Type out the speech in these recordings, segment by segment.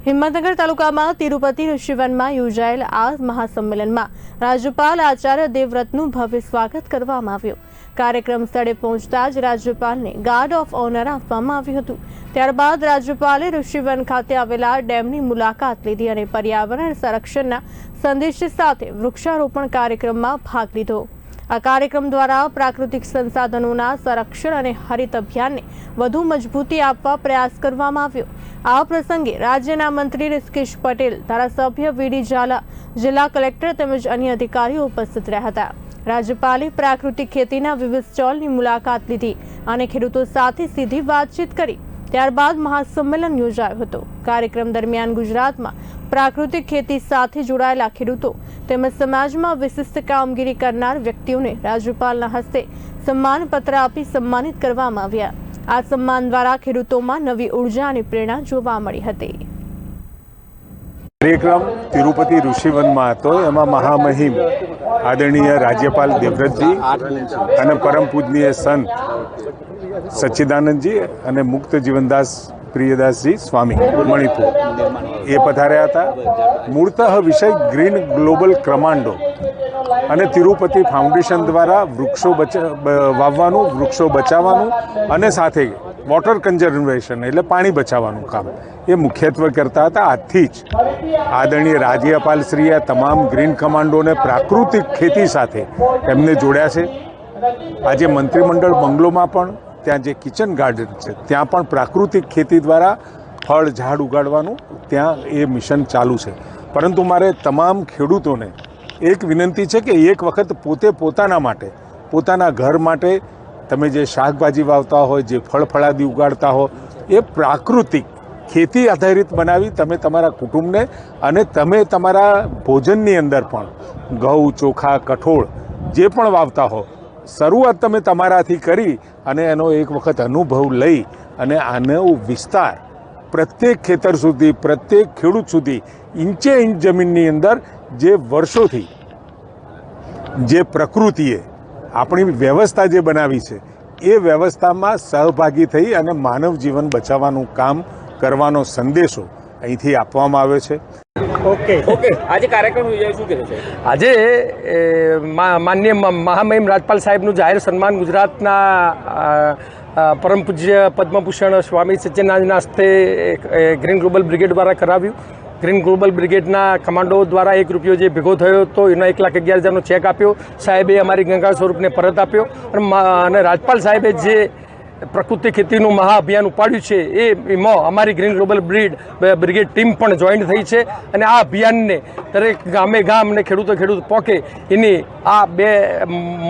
હિંમતનગર તાલુકામાં તિરુપતિ ઋષિવનમાં યોજાયેલ આ મહાસંમેલનમાં રાજ્યપાલ આચાર્ય દેવવ્રતનું ભવ્ય સ્વાગત કરવામાં આવ્યું। કાર્યક્રમ સ્થળે પહોંચતા જ રાજ્યપાલને ગાર્ડ ઓફ ઓનર આપવામાં આવ્યું હતું। ત્યારબાદ રાજ્યપાલે ઋષિવન ખાતે આવેલા ડેમની મુલાકાત લીધી અને પર્યાવરણ સંરક્ષણના સંદેશ સાથે વૃક્ષારોપણ કાર્યક્રમમાં ભાગ લીધો। આ કાર્યક્રમ દ્વારા પ્રાકૃતિક સંસાધનોના સંરક્ષણ અને હરિત અભિયાનને વધુ મજબૂતી આપવા પ્રયાસ કરવામાં આવ્યો। આ પ્રસંગે રાજ્યના મંત્રી ઋષિકેશ પટેલ, ધારાસભ્ય વીડી ઝાલા, જિલ્લા કલેક્ટર તેમજ અન્ય અધિકારીઓ ઉપસ્થિત રહ્યા હતા। રાજ્યપાલે પ્રાકૃતિક ખેતીના વિવિધ સ્ટોલની મુલાકાત લીધી અને ખેડૂતો સાથે સીધી વાતચીત કરી। ત્યારબાદ મહાસંમેલન યોજાયો હતો। કાર્યક્રમ દરમિયાન ગુજરાતમાં પ્રાકૃતિક ખેતી સાથે જોડાયેલા ખેડૂતો તેમજ સમાજમાં વિશિષ્ટ કામગીરી કરનાર વ્યક્તિઓને રાજ્યપાલના હસ્તે સન્માનપત્ર આપી સન્માનિત કરવામાં આવ્યા। આ સન્માન દ્વારા ખેડૂતોમાં નવી ઉર્જા અને પ્રેરણા જોવા મળી હતી। કાર્યક્રમ તિરુપતિ ઋષિવનમાં હતો। એમાં મહામહિમ આદરણીય રાજ્યપાલ દેવવ્રતજી અને પરમ પૂજનીય સંત સચ્ચિદાનંદજી અને મુક્ત જીવનદાસ પ્રિયદાસજી સ્વામી મણિપુર એ પધાર્યા હતા। મૂળતઃ વિષય ગ્રીન ગ્લોબલ કમાન્ડો અને તિરુપતિ ફાઉન્ડેશન દ્વારા વૃક્ષો વાવવાનું, વૃક્ષો બચાવવાનું અને સાથે વોટર કન્ઝર્વેશન એટલે પાણી બચાવવાનું કામ એ મુખ્યત્વે કરતા હતા। આજથી જ આદરણીય રાજ્યપાલશ્રીએ તમામ ગ્રીન કમાન્ડોને પ્રાકૃતિક ખેતી સાથે એમને જોડ્યા છે। આજે મંત્રીમંડળ બંગલોમાં પણ ત્યાં જે કિચન ગાર્ડન છે ત્યાં પણ પ્રાકૃતિક ખેતી દ્વારા ફળ ઝાડ ઉગાડવાનું ત્યાં એ મિશન ચાલુ છે। પરંતુ મારે તમામ ખેડૂતોને એક વિનંતી છે કે એક વખત પોતે પોતાના માટે, પોતાના ઘર માટે તમે જે શાકભાજી વાવતા હોય, જે ફળફળાદી ઉગાડતા હો, એ પ્રાકૃતિક ખેતી આધારિત બનાવી તમે તમારા કુટુંબને અને તમે તમારા ભોજનની અંદર પણ ઘઉં, ચોખા, કઠોળ જે પણ વાવતા હો, શરૂઆત તમે તમારાથી કરી અને એનો એક વખત અનુભવ લઈ અને આનો વિસ્તાર પ્રત્યેક ખેતર સુધી, પ્રત્યેક ખેડૂત સુધી ઇંચે ઇંચ જમીનની અંદર જે વર્ષોથી જે પ્રકૃતિએ આપણી વ્યવસ્થા જે બનાવી છે એ વ્યવસ્થામાં સહભાગી થઈ અને માનવ જીવન બચાવવાનું કામ કરવાનો સંદેશો અહીંથી આપવામાં આવ્યો છે। ઓકે આજે કાર્યક્રમ શું કહે છે? આજે માનનીય મહામહિમ રાજપાલ સાહેબનું જાહેર સન્માન ગુજરાતના પરમ પૂજ્ય પદ્મભૂષણ સ્વામી સચ્ચિદાનંદના હસ્તે ગ્રીન ગ્લોબલ બ્રિગેડ દ્વારા કરાવ્યું। ગ્રીન ગ્લોબલ બ્રિગેડના કમાન્ડો દ્વારા 1 રૂપિયો જે ભેગો થયો હતો એનો 1,11,000નો ચેક આપ્યો। સાહેબે અમારી ગંગા સ્વરૂપને પરત આપ્યો અને રાજપાલ સાહેબે જે પ્રકૃતિ ખેતીનું મહાઅભિયાન ઉપાડ્યું છે એમાં અમારી ગ્રીન ગ્લોબલ બ્રિગેડ ટીમ પણ જોઈન્ટ થઈ છે અને આ અભિયાનને દરેક ગામે ગામ અને ખેડૂત પોકે એની આ બે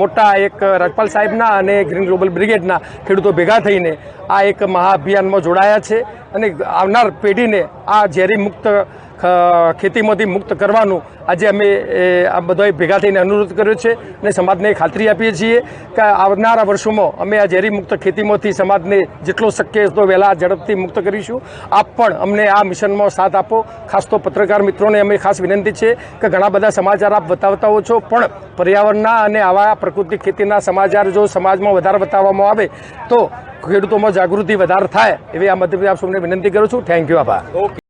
મોટા એક રાજપાલ સાહેબના અને ગ્રીન ગ્લોબલ બ્રિગેડના ખેડૂતો ભેગા થઈને આ એક મહાઅભિયાનમાં જોડાયા છે અને આવનાર પેઢીને આ ઝેરી મુક્ત ખેતીમાંથી મુક્ત કરવાનું આજે અમે આ બધાએ ભેગા થઈને અનુરોધ કર્યો છે અને સમાજને ખાતરી આપીએ છીએ કે આવનારા વર્ષોમાં અમે આ ઝેરી મુક્ત ખેતીમાંથી સમાજને જેટલો શક્ય એટલો વહેલા ઝડપથી મુક્ત કરીશું। આપ પણ અમને આ મિશનમાં સાથ આપો। ખાસ તો પત્રકાર મિત્રોને અમે ખાસ વિનંતી છે કે ઘણા બધા સમાચાર આપ બતાવતા હો છો, પણ પર્યાવરણના અને આવા પ્રકૃતિક ખેતીના સમાચાર જો સમાજમાં વધારે બતાવવામાં આવે તો ખેડૂતોમાં જાગૃતિ વધારે થાય એવી આ મધ્યપ્રદેશ આપ સૌને વિનંતી કરું છું। થેન્ક યુ, આભાર।